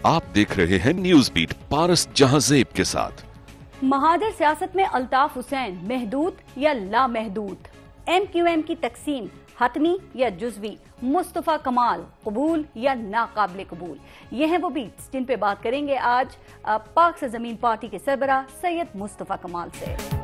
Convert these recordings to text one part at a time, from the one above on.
आप देख रहे हैं न्यूज बीट पारस जहांजेब के साथ। महाजर सियासत में अल्ताफ हुसैन महदूद या लामहदूद, MQM की तकसीम हतमी या जुज़वी, मुस्तफा कमाल कबूल या नाकाबिल कबूल, ये हैं वो बीट्स जिन पे बात करेंगे आज पाक से जमीन पार्टी के सरबराह सैयद मुस्तफा कमाल से।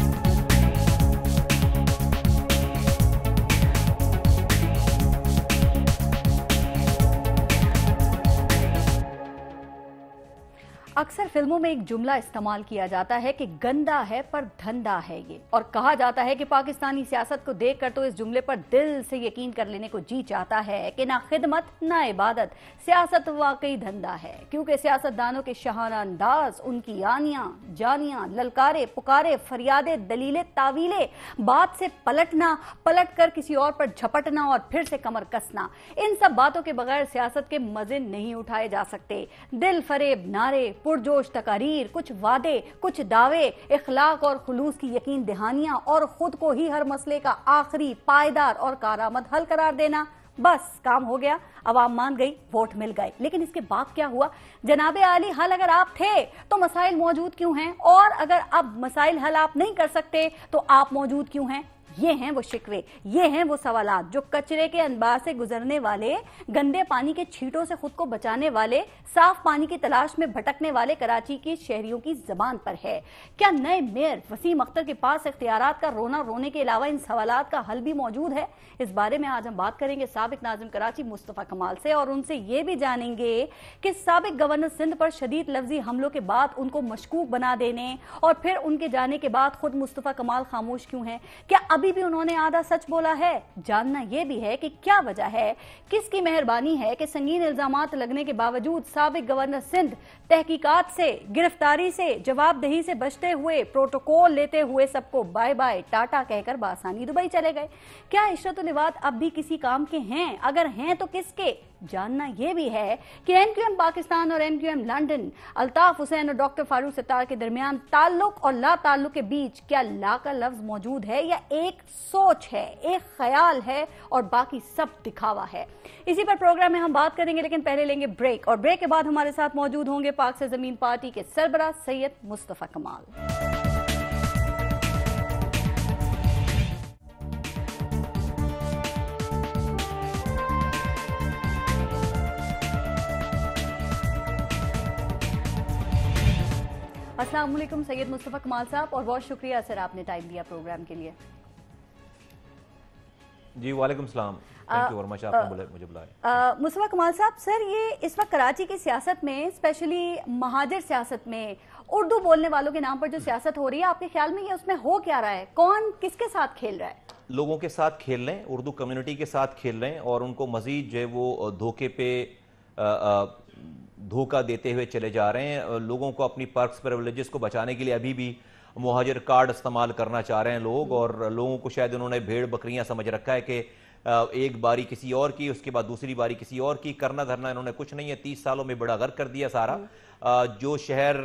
अक्सर फिल्मों में एक जुमला इस्तेमाल किया जाता है कि गंदा है पर धंधा है ये, और कहा जाता है कि पाकिस्तानी सियासत को देखकर तो इस जुमले पर दिल से यकीन कर लेने को जी चाहता है कि ना खिदमत ना इबादत, सियासत वाकई धंधा है। क्योंकि सियासतदानों के शहाना अंदाज, उनकी आनियां जानियां, ललकारे पुकारे, फरियादे दलीलें तावीले, बात से पलटना, पलट कर किसी और पर झपटना और फिर से कमर कसना, इन सब बातों के बगैर सियासत के मजे नहीं उठाए जा सकते। दिल फरेब नारे, पुरजोश तकारीर, कुछ वादे, कुछ दावे, इखलाक और खुलूस की यकीन दहानियां और खुद को ही हर मसले का आखिरी पायदार और कारआमद हल करार देना, बस काम हो गया, अवाम मान गई, वोट मिल गए। लेकिन इसके बाद क्या हुआ? जनाबे आली, हल अगर आप थे तो मसाइल मौजूद क्यों हैं? और अगर अब मसाइल हल आप नहीं कर सकते तो आप मौजूद क्यों हैं? ये हैं वो शिकवे, ये हैं वो सवालात जो कचरे के अंबार से गुजरने वाले, गंदे पानी के छींटों से खुद को बचाने वाले, साफ पानी की तलाश में भटकने वाले कराची के शहरियों की जबान पर है। क्या नए मेयर वसीम अख्तर के पास इख्तियारात का रोना रोने के अलावा इन सवालात का हल भी मौजूद है? इस बारे में आज हम बात करेंगे साबिक नाज़िम कराची मुस्तफा कमाल से, और उनसे ये भी जानेंगे कि साबिक गवर्नर सिंध पर शदीद लफ्जी हमलों के बाद उनको मशकूक बना देने और फिर उनके जाने के बाद खुद मुस्तफा कमाल खामोश क्यों हैं? क्या अभी भी उन्होंने आधा सच बोला है? जानना यह भी है कि क्या वजह है, किसकी मेहरबानी है कि संगीन इल्जामात लगने के बावजूद साबिक गवर्नर सिंध तहकीकात से, गिरफ्तारी से, जवाबदेही से बचते हुए, प्रोटोकॉल लेते हुए सबको बाय बाय टाटा कहकर बासानी दुबई चले गए। क्या इशरत लिवात अब भी किसी काम के हैं? अगर हैं तो किसके? जानना यह भी है कि MQM पाकिस्तान और MQM लंदन, अल्ताफ हुसैन और डॉक्टर फारूक सत्तार के दरमियान ताल्लुक और ला ताल्लुक के बीच क्या ला का लफ्ज मौजूद है, या एक सोच है, एक ख्याल है और बाकी सब दिखावा है? इसी पर प्रोग्राम में हम बात करेंगे, लेकिन पहले लेंगे ब्रेक, और ब्रेक के बाद हमारे साथ मौजूद होंगे पाक से जमीन पार्टी के सरबराह सैयद मुस्तफा कमाल। अस्सलाम वालेकुम सैयद मुस्तफा कमाल साहब, और बहुत शुक्रिया सर आपने टाइम दिया प्रोग्राम के लिए। जी वालेकुम सलाम, थैंक यू वेरी मच, आपने मुझे बुलाया। मुस्तफा कमाल साहब, सर ये इस वक्त कराची की सियासत में, स्पेशली महाजर सियासत में, उर्दू बोलने वालों के नाम पर जो सियासत हो रही है, आपके ख्याल में ये उसमें हो क्या रहा है? कौन किसके साथ खेल रहा है? लोगों के साथ खेल रहे हैं, उर्दू कम्युनिटी के साथ खेल रहे हैं, और उनको मजीद जो है वो धोखे पे धोखा देते हुए चले जा रहे हैं। लोगों को अपनी पर्क्स प्रिविलेजेस को बचाने के लिए अभी भी मुहाजिर कार्ड इस्तेमाल करना चाह रहे हैं लोग, और लोगों को शायद उन्होंने भेड़ बकरियां समझ रखा है कि एक बारी किसी और की, उसके बाद दूसरी बारी किसी और की। करना धरना इन्होंने कुछ नहीं है, 30 सालों में बड़ा गर्क कर दिया सारा। जो शहर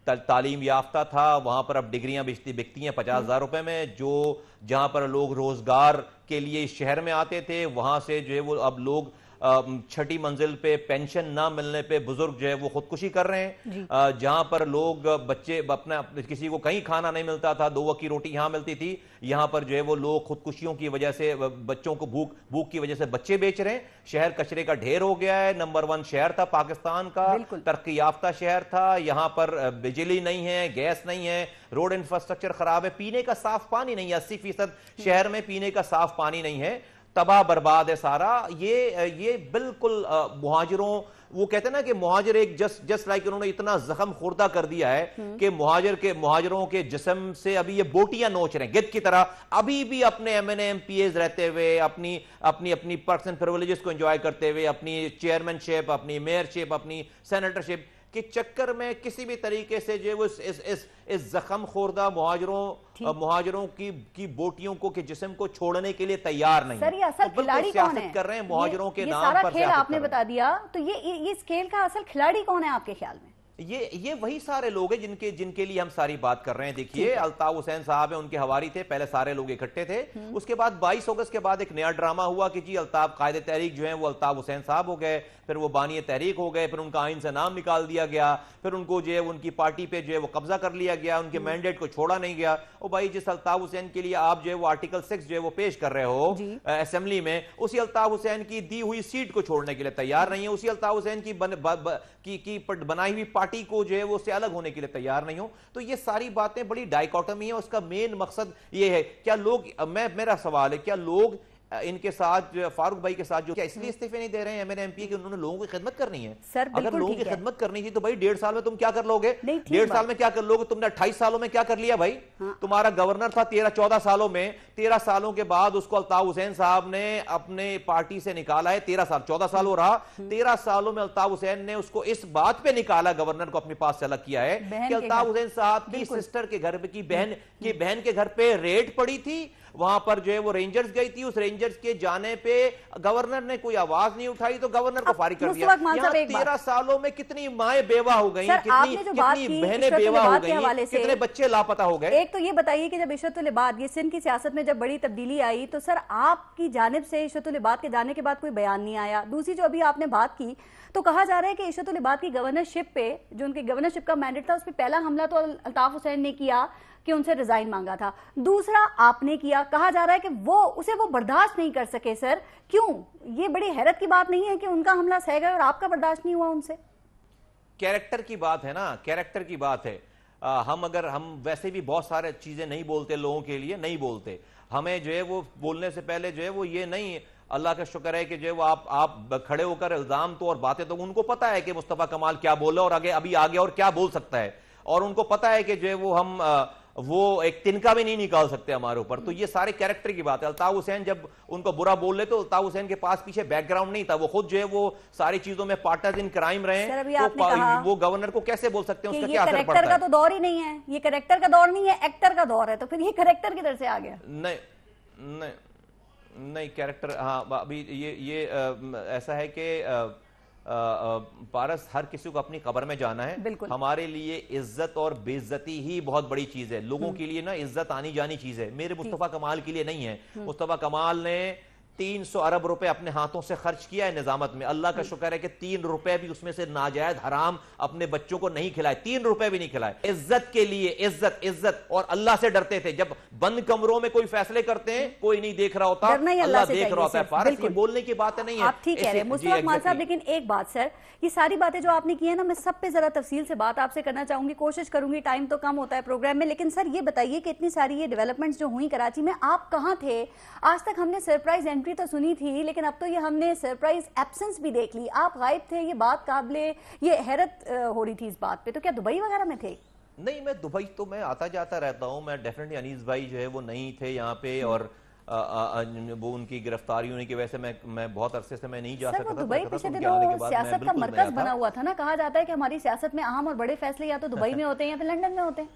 तालीम याफ्ता था वहां पर अब डिग्रियां बिकती हैं 50,000 रुपए में। जो जहां पर लोग रोजगार के लिए इस शहर में आते थे, वहां से जो है वो अब लोग छठी मंजिल पे पेंशन ना मिलने पे बुजुर्ग जो है वो खुदकुशी कर रहे हैं। जहां पर लोग बच्चे अपना, किसी को कहीं खाना नहीं मिलता था, 2 वक्त की रोटी यहां मिलती थी, यहां पर जो है वो लोग खुदकुशियों की वजह से, बच्चों को भूख की वजह से बच्चे बेच रहे हैं। शहर कचरे का ढेर हो गया है। नंबर 1 शहर था पाकिस्तान का, तरक्की याफ्ता शहर था। यहां पर बिजली नहीं है, गैस नहीं है, रोड इंफ्रास्ट्रक्चर खराब है, पीने का साफ पानी नहीं है। 80% शहर में पीने का साफ पानी नहीं है, तबाह बर्बाद है सारा। ये बिल्कुल मुहाजिरों, वो कहते हैं ना कि मुहाजिर एक जस्ट लाइक उन्होंने इतना जख्म खुर्दा कर दिया है कि मुहाजिरों के जिस्म से अभी ये बोटियां नोच रहे हैं गिद्ध की तरह। अभी भी अपने MNA MPAs रहते हुए, अपनी पर्क्स एंड प्रिविलेजेस को एंजॉय करते हुए, अपनी चेयरमैनशिप, अपनी मेयरशिप, अपनी सेनेटरशिप के चक्कर में किसी भी तरीके से जो वो इस जख्म खोरदा मुहाजिरों की बोटियों को, के जिस्म को छोड़ने के लिए तैयार नहीं। सर ये असल खिलाड़ी कौन है? कर रहे हैं मुहाजिरों के नाम पर। सारा खेल आपने बता दिया, तो ये इस खेल का असल खिलाड़ी कौन है आपके ख्याल में? ये वही सारे लोग हैं जिनके लिए हम सारी बात कर रहे हैं। देखिए, अल्ताफ हुसैन साहब है, उनके हवारी थे, पहले सारे लोग इकट्ठे थे। उसके बाद 22 अगस्त के बाद एक नया ड्रामा हुआ कि जी अल्ताफ कायदे तहरीक जो है वो अल्ताफ हुसैन साहब हो गए, फिर वो बानी तहरीक हो गए, फिर उनका आइन से नाम निकाल दिया गया, फिर उनको जो है उनकी पार्टी पे जो है वो कब्जा कर लिया गया, उनके मैंडेट को छोड़ा नहीं गया। और भाई, जिस अल्ताफ हुसैन के लिए आप जो है वो आर्टिकल 6 जो है वो पेश कर रहे हो असेंबली में, उसी अल्ताफ हुसैन की दी हुई सीट को छोड़ने के लिए तैयार नहीं है, उसी अल्ताफ हुसैन की बनाई हुई पार्टी को जो है वो से अलग होने के लिए तैयार नहीं हो। तो ये सारी बातें बड़ी डाइकोटमी है। उसका मेन मकसद ये है, क्या लोग, मेरा सवाल है, क्या लोग इनके साथ फारूक भाई के साथ जो क्या इसलिए इस्तीफे नहीं दे रहे हैं एमएनए एमपी कि उन्होंने लोगों की खिदमत करनी है? सर, अगर लोगों की खिदमत करनी थी तो भाई 1.5 साल में तुम क्या कर लोगे? 1.5 साल में क्या कर लोगे? तुमने 28 सालों में क्या कर लिया भाई? तुम्हारा गवर्नर था 13-14 सालों में, 13 सालों के बाद उसको अल्ताफ हुसैन साहब ने अपने पार्टी से निकाला है। 13 साल, 14 साल हो रहा, 13 सालों में अल्ताफ हुसैन ने उसको इस बात पे निकाला, गवर्नर को अपने पास से अलग किया है कि अल्ताफ हुसैन साहब की सिस्टर के घर की बहन के घर पे रेड पड़ी थी, वहां पर जो है वो रेंजर्स गई थी, उस रेंजर्स के जाने पे गवर्नर ने कोई आवाज नहीं उठाई तो गवर्नर को फारिग कर दिया। 13 सालों में कितनी माएं बेवा हो गई, कितनी बहनें बेवा हो गई, कितने बच्चे लापता हो गए। एक तो ये बताइए कि जब इशरतुल इबाद, ये सिंध की सियासत में जब बड़ी तब्दीली आई तो सर आपकी जानिब से इशरतुल इबाद के जाने के बाद कोई बयान नहीं आया। दूसरी जो अभी आपने बात की तो कहा जा रहा है कि इशरतुल इबाद की गवर्नरशिप पे, जो उनकी गवर्नरशिप का मैंडेट था, उस पर पहला हमला तो अल्ताफ हुसैन ने किया कि उनसे रिजाइन मांगा था, दूसरा आपने किया। कहा जा रहा है कि वो बर्दाश्त नहीं कर सके। सर क्यों? ये बड़ी हैरत की बात नहीं है कि उनका हमला सह गए और आपका बर्दाश्त नहीं हुआ उनसे? कैरेक्टर की बात है ना, कैरेक्टर की बात है। हम वैसे भी बहुत सारे चीजें नहीं बोलते, लोगों के लिए नहीं बोलते। हमें जो है वो बोलने से पहले जो है वो ये नहीं, अल्लाह का शुक्र है कि जो वो आप खड़े होकर इल्जाम तो और बातें तो उनको पता है कि मुस्तफा कमाल क्या बोला और अभी आगे और क्या बोल सकता है, और उनको पता है कि जो वो हम वो एक तिनका भी नहीं निकाल सकते हमारे ऊपर। तो ये सारे कैरेक्टर की बात है। अल्ताफ हुसैन जब उनको बुरा बोल रहे तो अल्ताफ हुसैन के पास पीछे बैकग्राउंड नहीं था, वो खुद जो है वो सारी चीजों में पार्टनर इन क्राइम रहे, तो वो गवर्नर को कैसे बोल सकते हैं उसका क्या असर पड़ता है? का तो दौर ही नहीं है, ये कैरेक्टर का दौर नहीं है, एक्टर का दौर है, तो फिर ये कैरेक्टर किधर से आ गया? नहीं कैरेक्टर, हाँ अभी ये ऐसा है कि पारस, हर किसी को अपनी कब्र में जाना है। हमारे लिए इज्जत और बेइज्जती ही बहुत बड़ी चीज है। लोगों के लिए ना इज्जत आनी जानी चीज है, मेरे मुस्तफा कमाल के लिए नहीं है। मुस्तफा कमाल ने 300 अरब रुपए अपने हाथों से खर्च किया है निजामत में। अल्लाह का शुक्र है कि 3 रुपए भी उसमें से नाजायज हराम अपने बच्चों को नहीं खिलाए, 3 रुपए भी नहीं खिलाए। इज्जत के लिए इज्जत और अल्लाह से डरते थे। जब बंद कमरों में कोई फैसले करते हैं, कोई नहीं देख रहा होता, अल्लाह देख रहा होता है। फारस, ये बोलने की बात नहीं है, आप ठीक कह रहे हैं मुस्तफा कमाल साहब। लेकिन एक बात सर, ये सारी बातें जो आपने की है ना, मैं सब पे जरा तफसील से बात आपसे करना चाहूंगी, कोशिश करूंगी, टाइम तो कम होता है प्रोग्राम में। लेकिन सर ये बताइए कि इतनी सारी ये डेवलपमेंट्स जो हुई कराची में, आप कहाँ थे? आज तक हमने सरप्राइज एंट्री तो सुनी थी, लेकिन अब तो ये हमने सरप्राइज एब्सेंस भी देख ली। आप गायब थे, ये बात काबिले ये हैरत हो रही थी इस बात पे। तो क्या दुबई वगैरह में थे? नहीं, मैं दुबई तो मैं आता जाता रहता हूँ। मैं डेफिनेटली, अनीस भाई जो है वो नहीं थे यहाँ पे, और वो उनकी गिरफ्तारी होने की वजह से मैं बहुत अरसे से मैं नहीं जा सकता था। दुबई पिछले दिनों सियासत का मरकज बना हुआ था ना, कहा जाता है कि हमारी सियासत में अहम और बड़े फैसले या तो दुबई में होते हैं या फिर लंदन में होते हैं।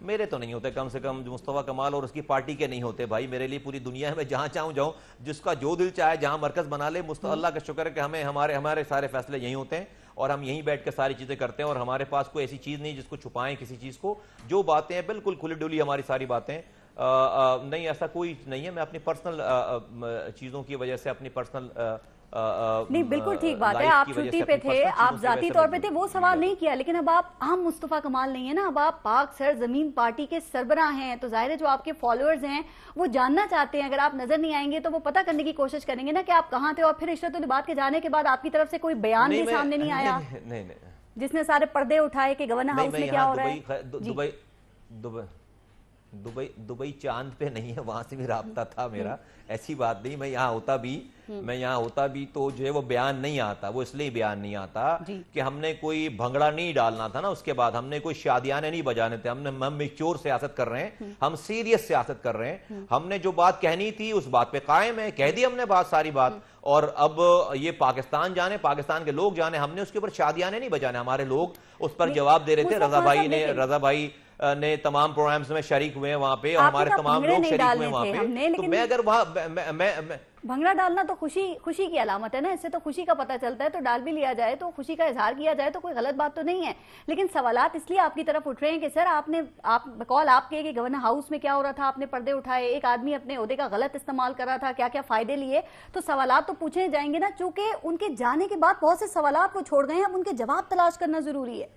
मेरे तो नहीं होते, कम से कम जो मुस्तफा कमाल और उसकी पार्टी के नहीं होते भाई। मेरे लिए पूरी दुनिया में जहां चाहूं जाऊं, जिसका जो दिल चाहे जहां मरकज बना ले। अल्लाह का शुक्र है कि हमें हमारे सारे फैसले यहीं होते हैं और हम यहीं बैठ कर सारी चीजें करते हैं, और हमारे पास कोई ऐसी चीज नहीं जिसको छुपाएं किसी चीज को। जो बातें हैं बिल्कुल खुली डुली हमारी सारी बातें। नहीं, ऐसा कोई नहीं है। मैं अपनी पर्सनल चीजों की वजह से, अपनी पर्सनल नहीं, बिल्कुल ठीक बात है, आप छुट्टी पे थे, आप जाती तौर पे थे, वो सवाल नहीं किया। लेकिन अब आप आम मुस्तफा कमाल नहीं है ना, अब आप पाक सर जमीन पार्टी के सरबराह हैं, तो जाहिर है जो आपके फॉलोअर्स हैं वो जानना चाहते हैं। अगर आप नजर नहीं आएंगे तो वो पता करने की कोशिश करेंगे ना कि आप कहाँ थे। और फिर इशरतुल इबाद के जाने के बाद आपकी तरफ से कोई बयान भी सामने नहीं आया जिसने सारे पर्दे उठाए कि गवर्नर हाउस में क्या हो रहा है। दुबई चांद पे नहीं है, वहां से भी राब्ता था मेरा, ऐसी बात नहीं। मैं यहाँ होता भी तो जो है वो बयान नहीं आता। वो इसलिए बयान नहीं आता कि हमने कोई भंगड़ा नहीं डालना था ना, उसके बाद हमने कोई शादियाने नहीं बजाने थे। हम मैच्योर सियासत कर रहे हैं, हम सीरियस सियासत कर रहे हैं। हमने जो बात कहनी थी उस बात पे कायम है, कह दी हमने बात, सारी बात। और अब ये पाकिस्तान जाने, पाकिस्तान के लोग जाने, हमने उसके ऊपर शादियाने नहीं बजाने। हमारे लोग उस पर जवाब दे रहे थे। रजा भाई ने तमाम प्रोग्राम्स में शरीक हुए हैं वहां पे, और हमारे तमाम लोग शरीक हुए वहां पे। तो मैं अगर वहां भंगड़ा डालना तो खुशी खुशी की अलामत है ना, इससे तो खुशी का पता चलता है, तो डाल भी लिया जाए तो खुशी का इजहार किया जाए तो कोई गलत बात तो नहीं है। लेकिन सवालात इसलिए आपकी तरफ उठ रहे हैं कि सर आप कॉल आपके कि गवर्नर हाउस में क्या हो रहा था, आपने पर्दे उठाए, एक आदमी अपने ओहदे का गलत इस्तेमाल कर रहा था, क्या क्या फायदे लिए, तो सवालात तो पूछे जाएंगे ना। चूंकि उनके जाने के बाद बहुत से सवालात वो छोड़ गए हैं, अब उनके जवाब तलाश करना जरूरी है।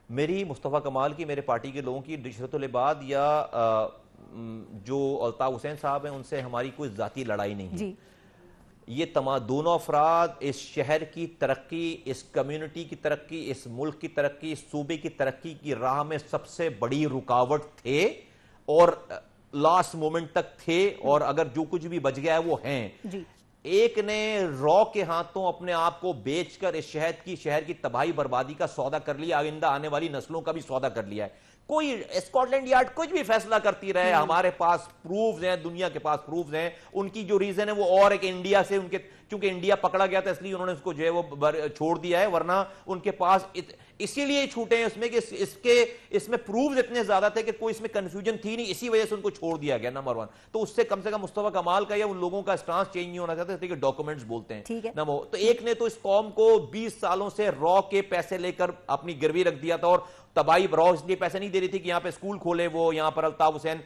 मेरी मुस्तफ़ा कमाल की, मेरे पार्टी के लोगों की इशरत-उल-इबाद या जो अल्ताफ हुसैन साहब हैं उनसे हमारी कोई जाती लड़ाई नहीं है। जी। ये तमाम दोनों अफराद इस शहर की तरक्की, इस कम्युनिटी की तरक्की, इस मुल्क की तरक्की, इस सूबे की तरक्की की राह में सबसे बड़ी रुकावट थे और लास्ट मोमेंट तक थे, और अगर जो कुछ भी बच गया है वो हैं। जी। एक ने रॉ के हाथों अपने आप को बेचकर इस शहर की तबाही बर्बादी का सौदा कर लिया, आइंदा आने वाली नस्लों का भी सौदा कर लिया है। कोई स्कॉटलैंड यार्ड कुछ भी फैसला करती रहे, हमारे पास प्रूफ्स हैं, दुनिया के पास प्रूफ्स हैं। उनकी जो रीजन है वो और एक इंडिया से उनके, क्योंकि इंडिया पकड़ा गया था इसलिए उन्होंने उसको जो है वो छोड़ दिया है, वरना उनके पास इसीलिए छूटे हैं इसमें कि इसमें प्रूफ्स इतने ज्यादा थे कि कोई इसमें कंफ्यूजन थी नहीं, इसी वजह से उनको छोड़ दिया गया। नंबर 1 तो उससे कम से कम मुस्तफा कमाल का या उन लोगों का स्टांस चेंज नहीं होना चाहते थे कि डॉक्यूमेंट्स बोलते हैं। नंबर तो एक ने तो इस कौम को 20 सालों से रॉ के पैसे लेकर अपनी गिरवी रख दिया था, और तबाही रॉ इसलिए पैसे नहीं दे रही थी कि यहां पे स्कूल खोले, वो यहां पर अल्ताफ हुसैन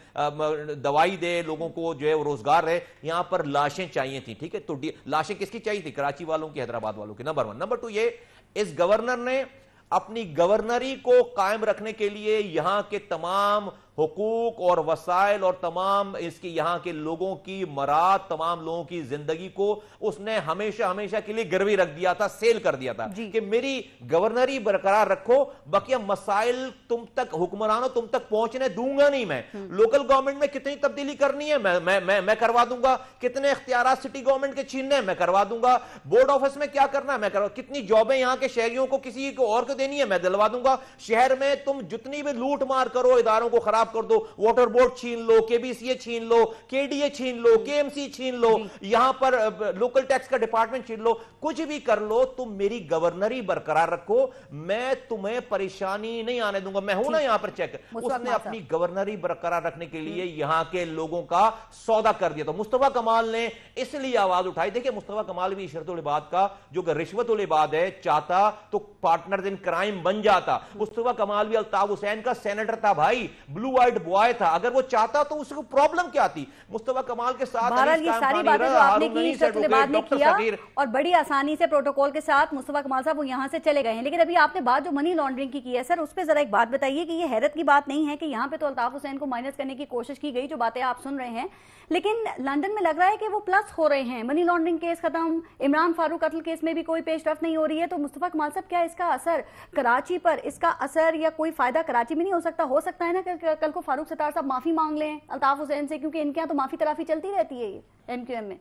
दवाई दे, लोगों को जो है रोजगार रहे, यहां पर लाशें चाहिए थी। ठीक है, तो लाशें किसकी चाहिए थी? कराची वालों की, हैदराबाद वालों की। नंबर 1। नंबर 2 ये इस गवर्नर ने अपनी गवर्नरी को कायम रखने के लिए यहां के तमाम हुकूक और वसाइल और तमाम इसकी यहां के लोगों की मराद, तमाम लोगों की जिंदगी को उसने हमेशा हमेशा के लिए गिरवी रख दिया था, सेल कर दिया था कि मेरी गवर्नरी बरकरार रखो, बकिया मसाइल तुम तक, हुक्मरानों तुम तक पहुंचने दूंगा नहीं मैं। लोकल गवर्नमेंट में कितनी तब्दीली करनी है मैं करवा दूंगा, कितने इख्तियारात सिटी गवर्नमेंट के छीनने हैं मैं करवा दूंगा, बोर्ड ऑफिस में क्या करना है मैं करवा, कितनी जॉबें यहां के शहरियों को किसी को और को देनी है मैं दिलवा दूंगा। शहर में तुम जितनी भी लूट मार करो, इदारों को खराब कर दो, वाटर बोर्ड छीन लो, केबीसीए छीन लो, केडीए छीन लो, केएमसी छीन लो, यहां पर लोकल टैक्स का डिपार्टमेंट छीन लो, कुछ भी कर लो, तुम मेरी गवर्नरी बरकरार रखो, मैं तुम्हें परेशानी नहीं आने दूंगा। मैं हूं ना यहां पर चेक। उसने अपनी गवर्नरी बरकरार रखने के लिए यहां के लोगों का सौदा कर दिया। तो मुस्तफा कमाल ने इसलिए आवाज उठाई। देखिए मुस्तफा कमाल भी शर्त-उल-इबाद का जो रिश्वत-उल-इबाद है चाहता तो पार्टनर इन क्राइम बन जाता। मुस्तफा कमाल भी अल्ताफ हुसैन का सेनेटर था भाई, ब्लू व्हाइट बॉय था। अगर वो चाहता तो उसको प्रॉब्लम क्या थी? मुस्तफा कमाल के साथ ये सारी बातें जो आपने की, शर्त-उल-इबाद ने किया और बड़ी आसानी से प्रोटोकॉल के साथ मुस्तफा कमाल साहब वो यहां से चले गए हैं। लेकिन अभी आपने बात जो मनी लॉन्ड्रिंग की है सर, उस पर जरा एक बात बताइए कि ये हैरत की बात नहीं है कि यहाँ पे तो अल्ताफ हुसैन को माइनस करने की कोशिश की गई, जो बातें आप सुन रहे हैं, लेकिन लंदन में लग रहा है कि वो प्लस हो रहे हैं। मनी लॉन्ड्रिंग केस खत्म, इमरान फारूक कत्ल केस में भी कोई पेशरफ नहीं हो रही है। तो मुस्तफा कमाल साहब क्या इसका असर कराची पर, इसका असर या कोई फायदा कराची में नहीं हो सकता? हो सकता है ना कि कल को फारूक सत्तार साहब माफी मांग लें अल्ताफ हुसैन से, क्योंकि इनके यहाँ तो माफी तलाफी चलती रहती है एमक्यूएम में।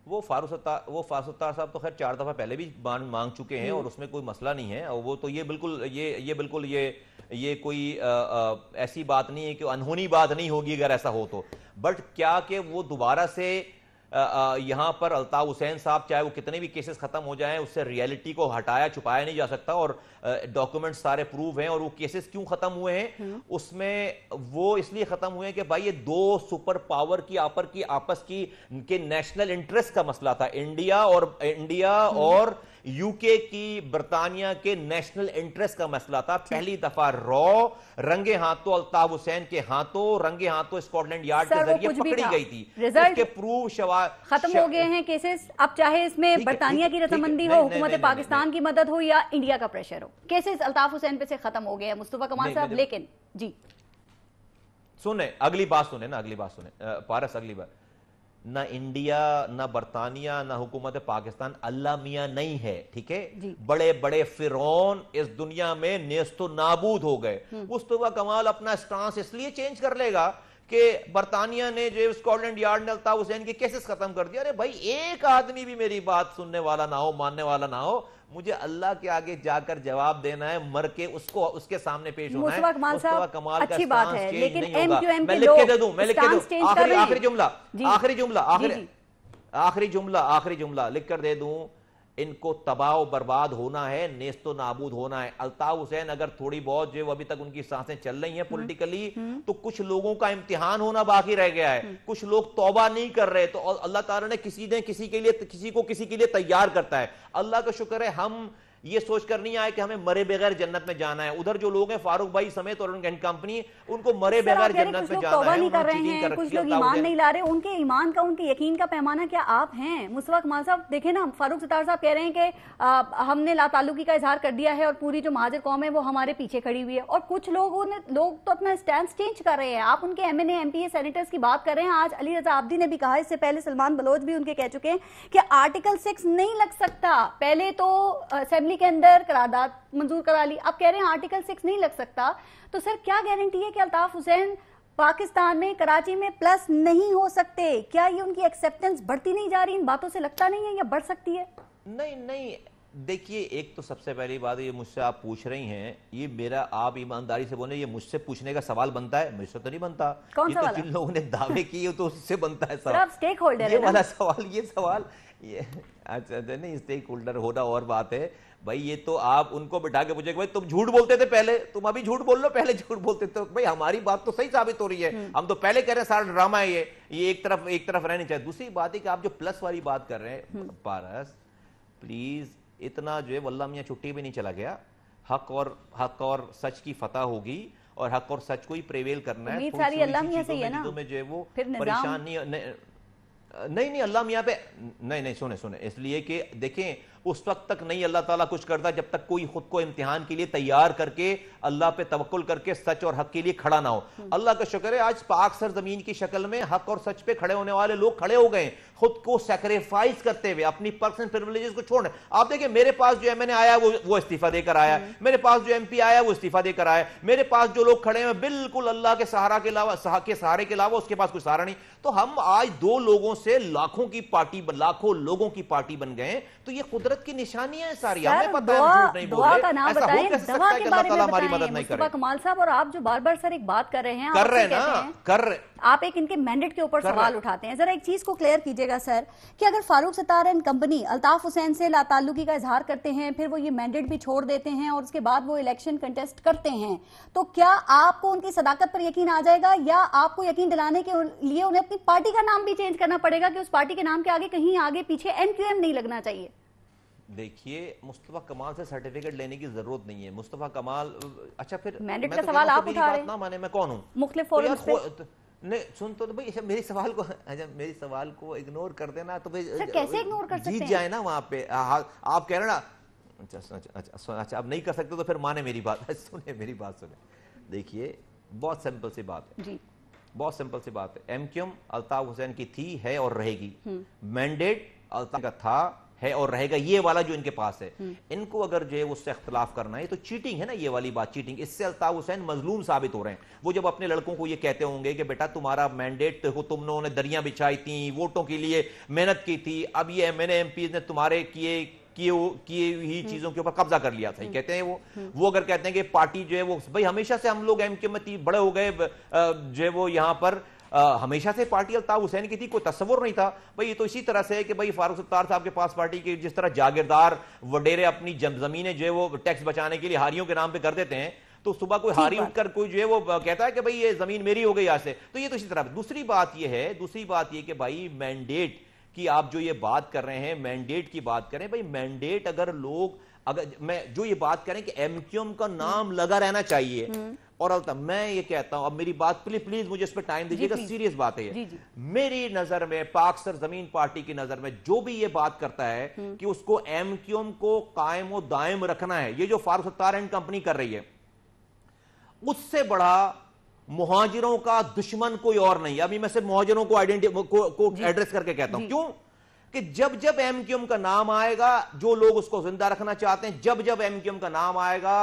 वो फारूक सत्तार साहब तो खैर 4 दफा पहले भी मांग चुके हैं और उसमें कोई मसला नहीं है। और वो तो ये बिल्कुल ये कोई ऐसी बात नहीं है कि अनहोनी बात नहीं होगी अगर ऐसा हो तो। बट क्या कि वो दोबारा से यहां पर अल्ताफ हुसैन साहब, चाहे वो कितने भी केसेस खत्म हो जाएं, उससे रियलिटी को हटाया छुपाया नहीं जा सकता और डॉक्यूमेंट्स सारे प्रूव हैं। और वो केसेस क्यों खत्म हुए हैं उसमें, वो इसलिए खत्म हुए हैं कि भाई ये 2 सुपर पावर की आपस की के नेशनल इंटरेस्ट का मसला था। इंडिया और यूके की, बरतानिया के नेशनल इंटरेस्ट का मसला था। पहली दफा रॉ रंगे हाथों अल्ताफ हुसैन के हाथों, रंगे हाथों स्कॉटलैंड यार्ड के जरिए पकड़ी गई थी। रिजल्ट प्रूफ खत्म हो गए हैं केसेस। अब चाहे इसमें बरतानिया की रजामंदी हो, हुकूमत पाकिस्तान की मदद हो या इंडिया का प्रेशर हो, केसेस अल्ताफ हुसैन पे से खत्म हो गए हैं मुस्तफा कमाल साहब। लेकिन जी सुने, अगली बात सुने, पारस, अगली बात, ना इंडिया, ना बरतानिया, ना हुकूमत पाकिस्तान अल्लाह मियां नहीं है। ठीक है, बड़े बड़े फिरौन इस दुनिया में नेस्तो नाबूद हो गए। मुस्तफा कमाल अपना स्टांस इसलिए चेंज कर लेगा कि बरतानिया ने जो स्कॉटलैंड यार्ड ने अल्ताफ हुसैन के केसेस खत्म कर दिया। अरे भाई, एक आदमी भी मेरी बात सुनने वाला ना हो, मानने वाला ना हो, मुझे अल्लाह के आगे जाकर जवाब देना है, मर के उसके सामने पेश होना है। मुस्तफा कमाल अच्छी बात है, लेकिन एमक्यूएम मैं लिख के दे दूं, आखिरी जुमला लिख कर दे दूं, इनको तबाह बर्बाद होना है, नेस्तो नाबूद होना है। अल्ताफ हुसैन अगर थोड़ी बहुत जो अभी तक उनकी सांसें चल रही हैं पॉलिटिकली, तो कुछ लोगों का इम्तिहान होना बाकी रह गया है। कुछ लोग तौबा नहीं कर रहे, तो अल्लाह ताला ने किसी के लिए तैयार करता है। अल्लाह का शुक्र है हम ये सोचकर नहीं आए कि हमें मरे बगैर जन्नत में जाना है। उधर जो लोग हैं फारूक भाई समेत और उनकी कंपनी, उनको मरे बगैर जन्नत में जाना है। नहीं कर रहे हैं, कुछ लोग ईमान नहीं ला रहे। उनके ईमान का, उनके यकीन का पैमाना क्या आप हैं? मुस्तफा कमाल साहब देखें ना, फारूक सत्तार साहब कह रहे हैं कि हमने लाताल्लुकी का इजहार कर दिया है और पूरी जो महाजिर कौम है वो हमारे पीछे खड़ी हुई है। और कुछ लोग तो अपना स्टैंड चेंज कर रहे हैं। आप उनके एमएनए एमपीए सेनेटर्स की बात कर रहे हैं। आज अली रजा आब्दी ने भी कहा, इससे पहले सलमान बलोच भी उनके कह चुके हैं कि आर्टिकल 6 नहीं लग सकता। पहले तो असेंबली के अंदर करारदाद मंजूर करा ली, अब कह रहे हैं आर्टिकल 6 नहीं लग सकता। तो सर क्या गारंटी है कि अल्ताफ हुसैन पाकिस्तान में, कराची में प्लस नहीं हो सकते? क्या ये उनकी एक्सेप्टेंस बढ़ती नहीं जा रही? इन बातों से लगता नहीं है या बढ़ सकती है? नहीं, देखिए, एक तो सबसे पहली बात ये मुझसे आप पूछ रही हैं, ये मेरा, आप ईमानदारी से बोले, ये मुझसे पूछने का सवाल बनता है? मुझसे तो नहीं बनता। कौन ये सवाल? तो जिन लोगों ने दावे किए तो उससे बनता है सवाल। आप स्टेक होल्डर ये वाला सवाल, ये अच्छा नहीं, स्टेक होल्डर होना और बात है भाई। ये तो आप उनको बिठा के पूछे भाई तुम झूठ बोलते थे पहले, तुम अभी झूठ बोल लो, पहले झूठ बोलते थे। भाई हमारी बात तो सही साबित हो रही है। हम तो पहले कह रहे हैं सारा ड्रामा है ये एक तरफ रहनी चाहिए। दूसरी बात है कि आप जो प्लस वाली बात कर रहे हैं, पारस प्लीज, इतना जो है वल्लाह मियां छुट्टी भी नहीं चला गया। हक और सच की फतह होगी और हक और सच को ही प्रेवेल करना है। सारी अल्लाह मियां से ही है ना, में जो है वो परेशान नहीं अल्लाह मियां पे नहीं सुने, इसलिए कि देखें उस वक्त तक नहीं अल्लाह ताला कुछ करता जब तक कोई खुद को इम्तिहान के लिए तैयार करके अल्लाह पे तवक्कुल करके सच और हक के लिए खड़ा ना हो। अल्लाह का शुक्र है आज पाक सर जमीन की शक्ल में हक और सच पे खड़े होने वाले लोग खड़े हो गए, खुद को सैक्रिफाइस करते हुए, अपनी पर्सनल प्रिविलेजेस को छोड़ने। आप देखिए, मेरे पास जो एमएनए आया वो इस्तीफा देकर आया, मेरे पास जो एमपी आया वो इस्तीफा देकर आया, मेरे पास जो लोग खड़े हैं बिल्कुल अल्लाह के सहारे के अलावा उसके पास कोई सहारा नहीं। तो हम आज 2 लोगों से लाखों लोगों की पार्टी बन गए। तो ये कुदरत की निशानियां हैं सारी। हमें पता है हम झूठ नहीं बोल रहे। का नाम ऐसा बताएं, हो कैसे दवा सकता है के कि बारे अल्लाह में ताला हमारी बताएं मदद नहीं करे? मुस्तफा कमाल साहब, और आप जो बार सर एक बात कर रहे हैं, कर रहे ना, आप एक इनके मैंडेट के ऊपर सवाल उठाते हैं। जरा एक चीज को क्लियर कीजिएगा सर, कि अगर फारूक सत्तार एंड कंपनी अल्ताफ हुसैन से लाताल्लुकी का इजहार करते हैं, फिर वो ये मैंडेट भी छोड़ देते हैं और उसके बाद वो इलेक्शन कंटेस्ट करते हैं, तो क्या आपको उनकी सदाकत पर यकीन आ जाएगा, या आपको यकीन दिलाने के लिए उन्हें अपनी पार्टी का नाम भी चेंज करना पड़ेगा कि उस पार्टी के नाम के आगे कहीं आगे पीछे MQM नहीं लगना चाहिए? देखिए, मुस्तफा कमाल से सर्टिफिकेट लेने की जरूरत नहीं है। मुस्तफा कमाल, अच्छा फिर मैंडेट का सवाल आप उठा रहे हैं ना, माने मैं कौन हूं? मुख्तलिफ फोरम्स पे नहीं सुन तो भाई, मेरे सवाल को इग्नोर कर देना तो सर कैसे इग्नोर कर सकते हैं? जीत जाए ना वहां पे। आप कह रहे ना, अच्छा अब नहीं कर सकते तो फिर माने मेरी बात। सुने मेरी बात सुने, देखिए बहुत सिंपल सी बात है जी, बहुत सिंपल सी बात है। MQM अल्ताफ हुसैन की थी, है और रहेगी। मैंडेट अल्ताफ का था, है और रहेगा, ये वाला जो इनके पास है। इनको अगर जो है उससे इख्तिलाफ करना है तो चीटिंग है ना, ये वाली बात चीटिंग। इससे अल्ताफ हुसैन मजलूम साबित हो रहे हैं। वो जब अपने लड़कों को ये कहते होंगे कि बेटा तुम्हारा मैंडेट हो, तुम लोगों ने दरियां बिछाई थी, वोटों के लिए मेहनत की थी, अब ये MNA MPs ने तुम्हारे किए हुई चीजों के ऊपर कब्जा कर लिया। सही कहते हैं वो अगर कहते हैं कि पार्टी जो है वो, भाई हमेशा से हम लोग MQM में बड़े हो गए, जो है वो यहां पर हमेशा से पार्टी अल्ताफ हुसैन की थी, कोई तस्वुर नहीं था। भाई ये तो इसी तरह से है कि भाई फारूक सत्तार साहब के पास पार्टी के जिस तरह जागीरदार वडेरे अपनी जमीनें जो है वो टैक्स बचाने के लिए हारियों के नाम पे कर देते हैं, तो सुबह कोई हारी उठकर कोई जो है वो कहता है कि भाई ये जमीन मेरी हो गई आज से, तो ये तो इसी तरह। दूसरी बात ये कि भाई मैंडेट की आप जो ये बात कर रहे हैं, मैंडेट की बात करें, भाई मैंडेट अगर मैं जो ये बात करें कि MQM का नाम लगा रहना चाहिए, और मैं ये कहता हूं, अब मेरी बात प्लीज मुझे इस पर टाइम दीजिएगा, सीरियस बात है ये। मेरी नजर में, पाक सर जमीन पार्टी की नजर में, जो भी ये बात करता है कि उसको MQM को कायम और दायम रखना है, ये जो फारूक सत्तार एंड कंपनी कर रही है, उससे बड़ा मुहाजिरों का दुश्मन कोई और नहीं। अभी मैं सिर्फ मुहाजिरों को एड्रेस करके कहता हूं, क्यों कि जब MQM का नाम आएगा, जो लोग उसको जिंदा रखना चाहते हैं, जब MQM का नाम आएगा,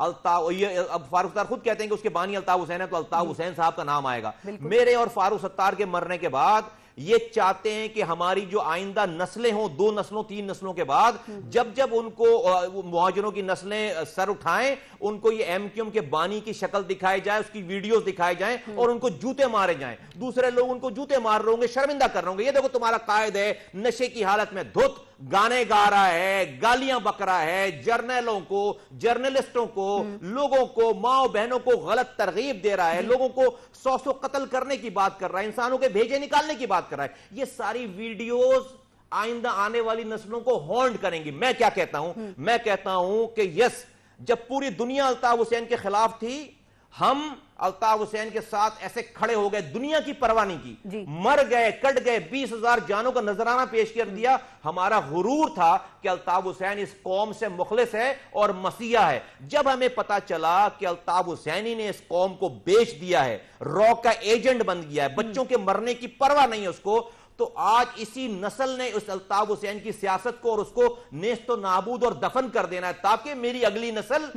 अल्ताफ, ये अब फारूक सत्तार खुद कहते हैं कि उसके बानी अल्ताफ हुसैन है, तो अल्ताफ हुसैन साहब का नाम आएगा। मेरे और फारूक सत्तार के मरने के बाद ये चाहते हैं कि हमारी जो आइंदा नस्लें हों, 2 नस्लों 3 नस्लों के बाद, जब उनको मुहाजिरों की नस्लें सर उठाएं, उनको ये MQM के बानी की शक्ल दिखाई जाए, उसकी वीडियोस दिखाई जाएं और उनको जूते मारे जाएं। दूसरे लोग उनको जूते मार रहे होंगे, शर्मिंदा कर रहे होंगे, ये देखो तुम्हारा कायद है नशे की हालत में धुत, गाने गा रहा है, गालियां बक रहा है, जर्नलों को, जर्नलिस्टों को, लोगों को, माओ बहनों को गलत तरगीब दे रहा है, लोगों को 100 कत्ल करने की बात कर रहा है, इंसानों के भेजे निकालने की बात कर रहा है। ये सारी वीडियोस आइंदा आने वाली नस्लों को हॉन्ट करेंगी। मैं क्या कहता हूं, मैं कहता हूं कि यस, जब पूरी दुनिया अल्ताफ हुसैन के खिलाफ थी, हम अल्ताफ हुसैन के साथ ऐसे खड़े हो गए, दुनिया की परवाह नहीं की, मर गए, कट गए, 20,000 जानों का नजराना पेश कर दिया। हमारा गुरूर था कि अल्ताफ हुसैन इस कौम से मुखलिस है और मसीहा है। जब हमें पता चला कि अल्ताफ हुसैनी ने इस कौम को बेच दिया है, रॉ का एजेंट बन गया है, बच्चों के मरने की परवाह नहीं है उसको, तो आज इसी नस्ल ने उस अल्ताफ हुसैन की सियासत को और उसको नेस्तो नाबूद और दफन कर देना है, ताकि मेरी अगली नस्ल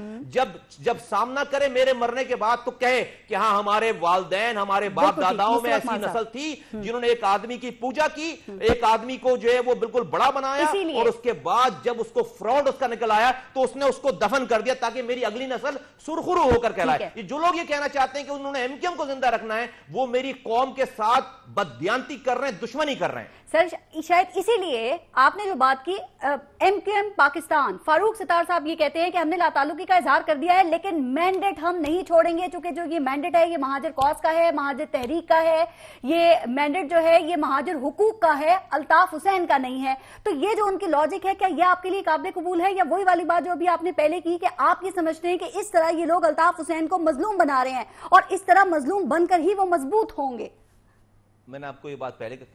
जब सामना करे मेरे मरने के बाद तो कहे कि हाँ, हमारे वालदैन, हमारे बाप दादाओं में ऐसी नस्ल थी जिन्होंने एक आदमी की पूजा की, एक आदमी को जो है वो बिल्कुल बड़ा बनाया, और उसके बाद जब उसको फ्रॉड उसका निकल आया तो उसने उसको दफन कर दिया, ताकि मेरी अगली नस्ल सुरखुरू होकर कहलाए। जो लोग ये कहना चाहते हैं कि उन्होंने एमक्यूएम को जिंदा रखना है, वो मेरी कौम के साथ बददियांती कर रहे हैं, दुश्मनी कर रहे हैं। सर, शायद इसीलिए आपने जो बात की, एमक्यूएम पाकिस्तान, फारूक सत्तार साहब ये कहते हैं कि हमने लाताल्लुकी का इजहार कर दिया है, लेकिन मैंडेट हम नहीं छोड़ेंगे, क्योंकि जो ये मैंडेट है ये महाजिर कॉज का है, महाजिर तहरीक का है, ये मैंडेट जो है ये महाजिर हुकूक का है, अल्ताफ हुसैन का नहीं है। तो ये जो उनकी लॉजिक है, क्या यह आपके लिए काबिल कबूल है, या वही वाली बात जो अभी आपने पहले की कि आप ये समझते हैं कि इस तरह ये लोग अल्ताफ हुसैन को मजलूम बना रहे हैं और इस तरह मजलूम बनकर ही वो मजबूत होंगे? मैंने आपको ये बात पहले कि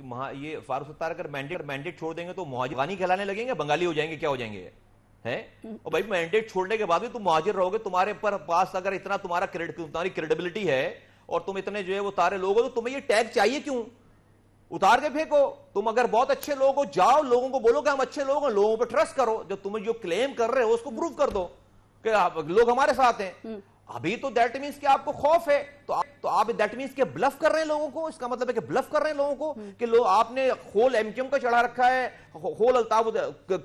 ये फारूक सत्तार अगर मैंडेट छोड़ देंगे तो मुहाजिर गानी खिलाने लगेंगे, बंगाली हो जाएंगे, क्या हो जाएंगे हैं? और भाई मैंडेट छोड़ने के बाद भी तुम मुहाजिर रहोगे, तुम्हारे पास अगर इतना तुम्हारी क्रेडिबिलिटी है और तुम इतने जो है वो तारे लोग हो, तो तुम्हें ये टैग चाहिए क्यों? उतार के फेंको। तुम अगर बहुत अच्छे लोग हो, जाओ लोगों को बोलो कि हम अच्छे लोग हैं, लोगों पर ट्रस्ट करो, जो तुम्हें जो क्लेम कर रहे हो उसको प्रूव कर दो कि लोग हमारे साथ हैं। अभी तो दैट मीन्स कि आपको खौफ है, तो आप दैट मीन्स के ब्लफ कर रहे हैं लोगों को। इसका मतलब है कि ब्लफ कर रहे हैं लोगों को कि लोग आपने होल एमक्यूएम का चढ़ा रखा है, होल अल्ताफ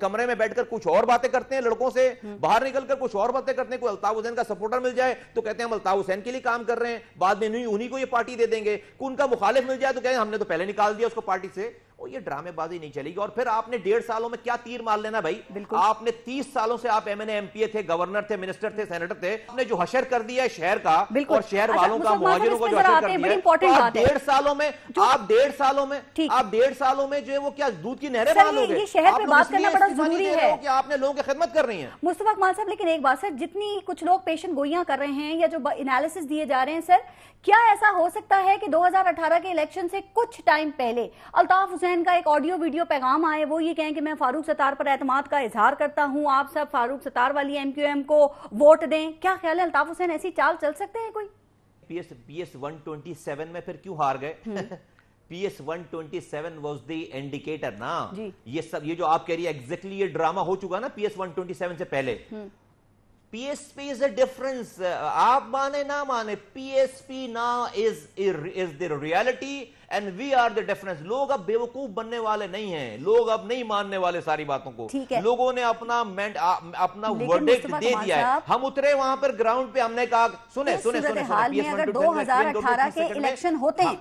कमरे में बैठकर कुछ और बातें करते हैं, लड़कों से बाहर निकलकर कुछ और बातें करते हैं। कोई अल्ताफ हुसैन का सपोर्टर मिल जाए तो कहते हैं हम अल्ताफ हुसैन के लिए काम कर रहे हैं, बाद में उन्हीं को ये पार्टी दे देंगे। उनका मुखालिफ मिल जाए तो कहें हमने तो पहले निकाल दिया उसको पार्टी से। और ये ड्रामेबाजी नहीं चलेगी। और फिर आपने 1.5 सालों में क्या तीर मार लेना भाई? आपने 30 सालों से आप एमएनए एमपीए थे, गवर्नर थे, मिनिस्टर थे, सेनेटर थे, आपने जो हशर कर दिया है शहर का और शहर वालों का, मुहाजिरों को जो हशर कर दिया है, आप 1.5 सालों में आप 1.5 सालों में जो है वो क्या दूध की नहरें बना लोगे? ये शहर पे बात करना बड़ा जरूरी है कि आपने लोगों की खिदमत कर रही है मुस्तफा कमाल साहब। लेकिन एक बात सर, जितनी कुछ लोग पेशन गोइयां कर रहे हैं या जो एनालिसिस दिए जा रहे हैं सर, क्या ऐसा हो सकता है कि 2018 के इलेक्शन से कुछ टाइम पहले अल्ताफ हुसैन का एक ऑडियो वीडियो पैगाम आए, वो ये कहें कि मैं फारूक सत्तार पर एतमाद का इजहार करता हूं, आप सब फारूक सत्तार वाली एमक्यूएम को वोट दें? क्या ख्याल है, अल्ताफ हुसैन ऐसी चाल चल सकते हैं कोई? PS 127 में फिर क्यों हार गए? PS 127 वाज द इंडिकेटर ना। ये सब ये जो आप कह रही है एग्जैक्टली ये ड्रामा हो चुका ना PS 127 से पहले। PSP is a difference. आप माने ना माने, PSP now is the reality and we are the difference. लोग अब बेवकूफ बनने वाले नहीं हैं, लोग अब नहीं मानने वाले सारी बातों को। लोगों ने अपना वर्डिक्ट दे दिया है। हम उतरे वहां पर ग्राउंड पे, हमने कहा सुने हाल में अगर 2018 के इलेक्शन होते हैं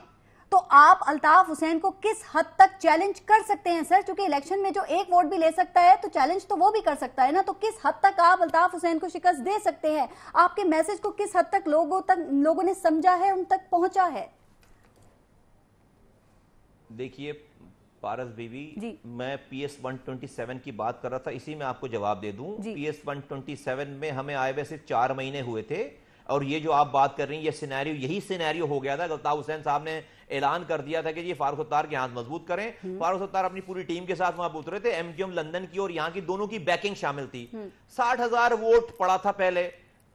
तो आप अल्ताफ हुसैन को किस हद तक चैलेंज कर सकते हैं सर? क्योंकि इलेक्शन में जो एक वोट भी ले सकता है तो चैलेंज तो वो भी कर सकता है ना। तो किस हद तक आप अल्ताफ हुसैन को शिकस्त दे सकते हैं? आपके मैसेज को किस हद तक लोगों ने समझा है, उन तक पहुंचा है? देखिए पारस बीवी, मैं PS 127 की बात कर रहा था, इसी में आपको जवाब दे दूं। PS 127 में हमें आए हुए सिर्फ 4 महीने हुए थे और ये जो आप बात कर रही हैं, ये सिनेरियो, यही सिनेरियो हो गया था। अल्ताफ हुसैन साहब ने ऐलान कर दिया था कि ये फारूक सत्तार के हाथ मजबूत करें। फारूक सत्तार अपनी पूरी टीम के साथ वहां उतरे थे, एमक्यूएम लंदन की और यहाँ की दोनों की बैकिंग शामिल थी। 60,000 वोट पड़ा था पहले,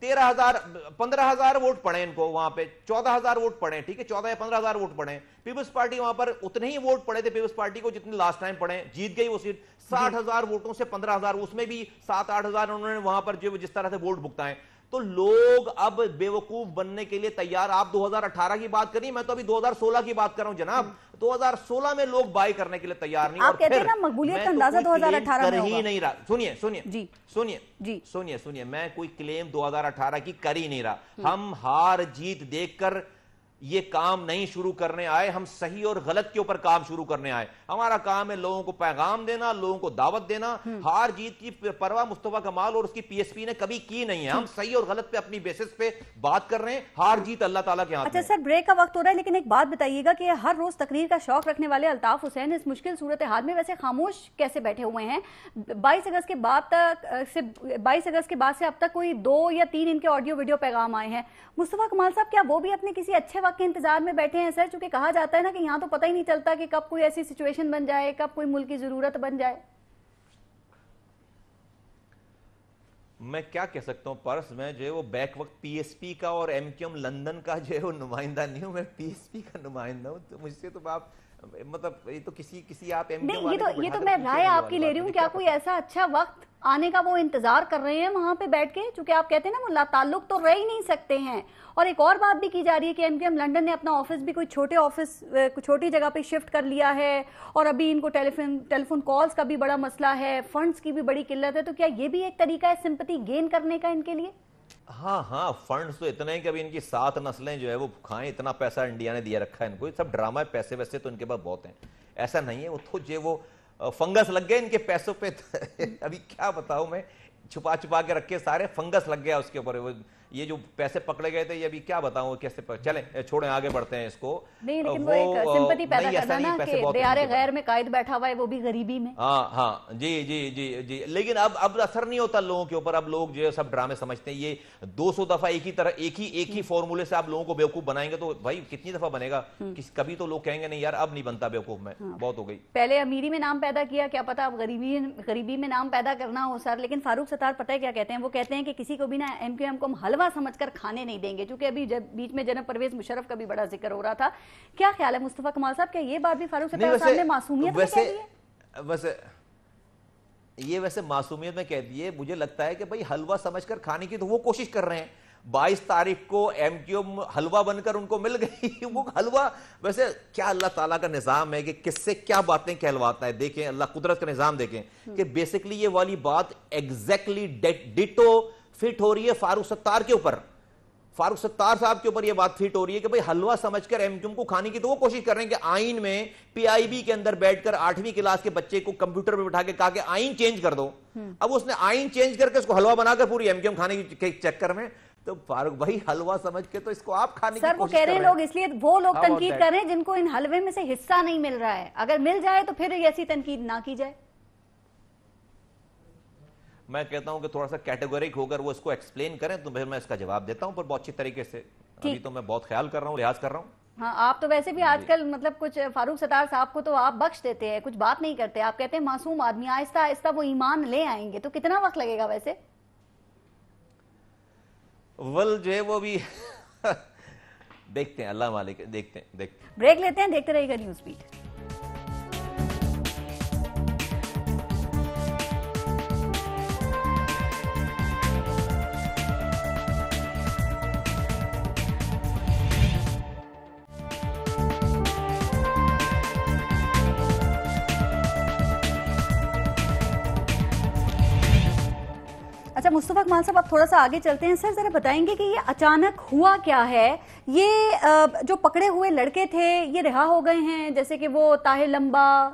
15,000 वोट पड़े इनको वहां पे, 14,000 वोट पड़े, ठीक है, 14 या 15,000 वोट पड़े। पीपल्स पार्टी वहां पर उतने ही वोट पड़े थे पीपल्स पार्टी को जितने लास्ट टाइम पड़े, जीत गई वो सीट। 60,000 वोटों से 15,000, उसमें भी 7-8,000 उन्होंने वहां पर जो जिस तरह से वोट भुगताए। तो लोग अब बेवकूफ बनने के लिए तैयार। आप 2018 की बात करिए, मैं तो अभी 2016 की बात कर रहा हूं जनाब। 2016 में लोग बाय करने के लिए तैयार नहीं। आप कहते हैं ना मकबूलियत का अंदाजा 2018 में ही नहीं रहा। सुनिए, मैं कोई क्लेम 2018 की कर ही नहीं रहा। हम हार जीत देखकर ये काम नहीं शुरू करने आए, हम सही और गलत के ऊपर काम शुरू करने आए। हमारा काम है लोगों को पैगाम देना, लोगों को दावत देना। हार जीत की परवाह मुस्तफा कमाल और उसकी पीएसपी ने कभी की नहीं है। हम सही और गलत पे अपनी बेसिस पे बात कर रहे हैं, हार जीत अल्लाह ताला के हाथ में। अच्छा सर, ब्रेक का वक्त हो रहा है, लेकिन एक बात बताइएगा कि हर रोज तकरीर का शौक रखने वाले अल्ताफ हुसैन इस मुश्किल सूरत हाल में वैसे खामोश कैसे बैठे हुए हैं? 22 अगस्त के बाद से अब तक कोई 2 या 3 इनके ऑडियो वीडियो पैगाम आए हैं। मुस्तफा कमाल साहब, क्या वो भी अपने किसी अच्छे वक्त के इंतजार में बैठे हैं सर? चूंकि कहा जाता है ना कि यहाँ तो पता ही नहीं चलता कि कब कोई ऐसी सिचुएशन बन जाए, कब कोई मुल्क की जरूरत बन जाए। मैं क्या कह सकता हूँ पर्स, मैं जो है वो बैक वक्त पीएसपी का और एमक्यूएम लंदन का जो है वो नुमाइंदा नहीं हूँ, मैं पीएसपी का नुमाइंदा हूँ। तो मुझसे तो आप मतलब ये तो किसी आप नहीं, ये तो मैं राय आपकी ले रही हूँ। क्या कोई ऐसा अच्छा वक्त आने का वो इंतजार कर रहे हैं वहां पे बैठ के? चूंकि आप कहते हैं ना वो ताल्लुक तो रह ही नहीं सकते हैं। और एक और बात भी की जा रही है कि एमक्यूएम लंदन ने अपना ऑफिस भी कोई छोटी जगह पे शिफ्ट कर लिया है, और अभी इनको टेलीफोन कॉल्स का भी बड़ा मसला है, फंड्स की भी बड़ी किल्लत है। तो क्या ये भी एक तरीका है सिंपैथी गेन करने का इनके लिए? हाँ, फंड्स तो इतने हैं कि अभी इनकी 7 नस्लें जो है वो खाएं, इतना पैसा इंडिया ने दिया रखा है इनको। ये सब ड्रामा है, पैसे वैसे तो इनके पास बहुत हैं, ऐसा नहीं है। वो तो जो वो फंगस लग गए इनके पैसों पे अभी क्या बताऊं मैं, छुपा के रखे सारे, फंगस लग गया उसके ऊपर। ये जो पैसे पकड़े गए थे, ये अभी क्या बताऊं कैसे चले, छोड़े आगे बढ़ते हैं इसको। नहीं, लेकिन वो एक सिंपैथी पैदा करना ना कि दियारे गैर में कायद बैठा हुआ है, वो भी गरीबी में। हाँ, जी। लेकिन अब असर नहीं होता लोगों के ऊपर। अब लोग जो है सब ड्रामे समझते हैं। ये 200 दफा एक ही फॉर्मूले से आप लोगों को बेवकूफ बनाएंगे तो भाई कितनी दफा बनेगा? कभी तो लोग कहेंगे नहीं यार अब नहीं बनता बेवकूफ में, बहुत हो गई। पहले अमीरी में नाम पैदा किया, क्या पता अब गरीबी में नाम पैदा करना हो सर। लेकिन फारूक सत्तार पता है क्या कहते हैं? वो कहते हैं कि किसी को भी ना एमक्यूएम को हम हलवा समझकर खाने नहीं देंगे। क्योंकि अभी बीच में जनाब परवेज मुशर्रफ का भी बड़ा जिक्र हो रहा था। क्या ख्याल है मुस्तफा कमाल साहब, क्या ये बात भी फारूक सत्तार साहब ने मासूमियत में कह दी है? वैसे मासूमियत में कह दी है। मुझे लगता है कि भाई हलवा समझकर खाने की तो वो कोशिश कर रहे हैं। 22 तारीख को एमक्यूएम हलवा बनकर उनको मिल गई वो हलवा। वैसे क्या अल्लाह ताला का निजाम है कि किससे क्या बातें कहलवाता है। देखें अल्लाह कुदरत का निजाम देखें कि बेसिकली ये वाली बात एग्जैक्टली डिटो फिट हो रही है फारूक सत्तार के ऊपर। फारूक सत्तार साहब के ऊपर यह बात फिट हो रही है कि भाई हलवा समझकर एमक्यूएम को खाने की तो वो कोशिश कर रहे हैं कि आइन में पीआईबी के अंदर बैठकर 8वीं क्लास के बच्चे को कंप्यूटर पे बिठा के कहा कि आइन चेंज कर दो। अब उसने आइन चेंज करके उसको हलवा बनाकर पूरी एमक्यूएम खाने के चक्कर में, तो फारूक भाई हलवा समझ के तो इसको आप खाने की कोशिश कर रहे हैं। सर वो कह रहे हैं लोग, इसलिए वो लोग तनकीद कर रहे हैं जिनको इन हलवे में से हिस्सा नहीं मिल रहा है। अगर मिल जाए तो फिर ऐसी तनकीद ना की जाए। मैं कहता हूं कि थोड़ा सा कैटेगोरिक होकर वो इसको एक्सप्लेन करें तो फिर मैं इसका जवाब देता हूं, पर बहुत अच्छी तरीके से। अभी तो मैं बहुत ख्याल कर रहा हूं, लिहाज कर रहा हूं। हाँ, आप तो वैसे भी आजकल मतलब कुछ फारूक सत्तार साहब को तो आप बख्श देते हैं, कुछ बात नहीं करते। आप कहते हैं मासूम आदमी, आहिस्ता आहिस्ता वो ईमान ले आएंगे। तो कितना वक्त लगेगा वैसे? वल जो है वो भी देखते हैं, अल्लाह मालिक, देखते हैं। ब्रेक लेते हैं, देखते रहिएगा न्यूज़ बीट। अच्छा मुस्तफा कमाल साहब, आप थोड़ा सा आगे चलते हैं। सर जरा बताएंगे कि ये अचानक हुआ क्या है? ये जो पकड़े हुए लड़के थे ये रिहा हो गए हैं, जैसे कि वो ताहिर लंबा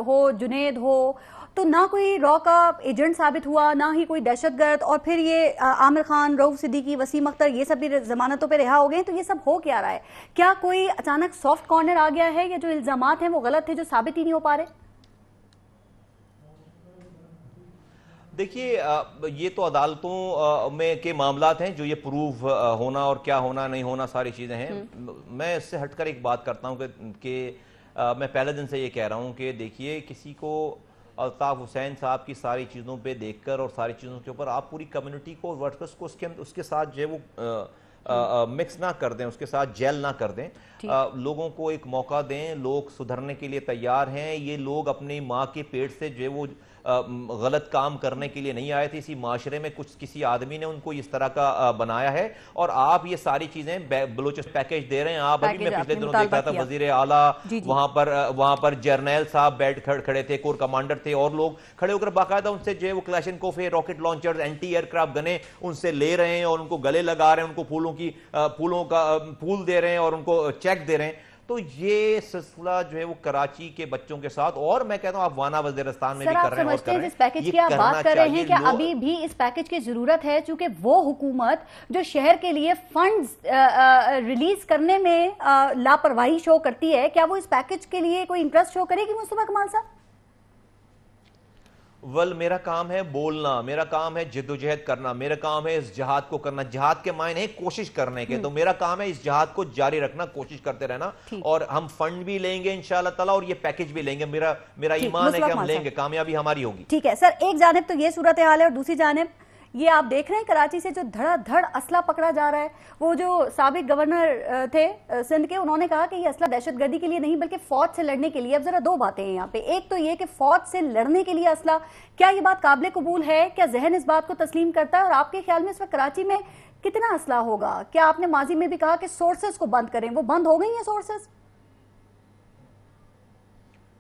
हो, जुनेद हो, तो ना कोई रॉ का एजेंट साबित हुआ, ना ही कोई दहशतगर्द, और फिर ये आमिर खान, रऊफ सिद्दीकी, वसीम अख्तर, ये सब भी जमानतों पे रिहा हो गए। तो ये सब हो क्या रहा है? क्या कोई अचानक सॉफ्ट कॉर्नर आ गया है, या जो इल्जामात हैं वो गलत थे, जो साबित ही नहीं हो पा रहे? देखिए ये तो अदालतों में के मामलात हैं जो ये प्रूव होना और क्या होना नहीं होना सारी चीजें हैं। मैं इससे हटकर एक बात करता हूं कि मैं पहले दिन से ये कह रहा हूं कि देखिए, किसी को अल्ताफ हुसैन साहब की सारी चीज़ों पे देखकर और सारी चीज़ों के ऊपर आप पूरी कम्युनिटी को, वर्कर्स को उसके साथ जो है वो मिक्स ना कर दें, उसके साथ जेल ना कर दें। लोगों को एक मौका दें, लोग सुधरने के लिए तैयार हैं। ये लोग अपनी माँ के पेट से जो है वो गलत काम करने के लिए नहीं आए थे। इसी माशरे में कुछ किसी आदमी ने उनको इस तरह का बनाया है और आप ये सारी चीजें बलोचिस्तान पैकेज दे रहे हैं। आप अभी मैं पिछले दिनों देख रहा था वजीर आला वहां पर जर्नैल साहब बैठ खड़े थे, कोर कमांडर थे और लोग खड़े होकर बाकायदा उनसे जो है वो क्लैशनकोफ रॉकेट लॉन्चर, एंटी एयरक्राफ्ट गने उनसे ले रहे हैं और उनको गले लगा रहे हैं, उनको फूल दे रहे हैं और उनको चेक दे रहे हैं। तो ये सिलसिला जो है वो कराची के बच्चों के साथ, और मैं कहता हूं अफगाना वजीरिस्तान में भी कर रहे हैं। समझते हैं इस पैकेज की आप बात कर रहे हैं, क्या अभी भी इस पैकेज की जरूरत है? चूंकि वो हुकूमत जो शहर के लिए फंड्स रिलीज करने में लापरवाही शो करती है, क्या वो इस पैकेज के लिए कोई इंटरेस्ट शो करेगी मुस्तफा कमाल साहब? मेरा काम है बोलना, मेरा काम है जिद्दोजहद करना, मेरा काम है इस जहाद को करना। जहाद के मायने है कोशिश करने के, तो मेरा काम है इस जहाद को जारी रखना, कोशिश करते रहना। और हम फंड भी लेंगे इंशाअल्लाह ताला और ये पैकेज भी लेंगे। मेरा ईमान है कि हम लेंगे, कामयाबी हमारी होगी। ठीक है सर, एक जानिब तो ये सूरत हाल है और दूसरी जानिब ये आप देख रहे हैं कराची से जो धड़ाधड़ असला पकड़ा जा रहा है। वो जो साबिक गवर्नर थे सिंध के, उन्होंने कहा कि ये असला दहशतगर्दी के लिए नहीं बल्कि फौज से लड़ने के लिए। अब जरा दो बातें हैं यहाँ पे, एक तो ये कि फौज से लड़ने के लिए असला, क्या ये बात काबिल कबूल है? क्या जहन इस बात को तस्लीम करता है? और आपके ख्याल में इस वक्त कराची में कितना असला होगा? क्या आपने माजी में भी कहा कि सोर्सेस को बंद करें, वो बंद हो गई है सोर्सेस?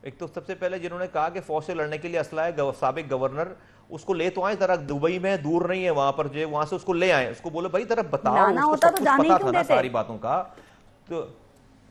एक तो सबसे पहले जिन्होंने कहा कि फौज से लड़ने के लिए असला है, साबिक गवर्नर, उसको ले तो आए जरा, दुबई में दूर नहीं है, वहां पर जो वहां से उसको ले आए, उसको बोलो भाई जरा बताओ, उसको सब कुछ पता था ना सारी बातों का।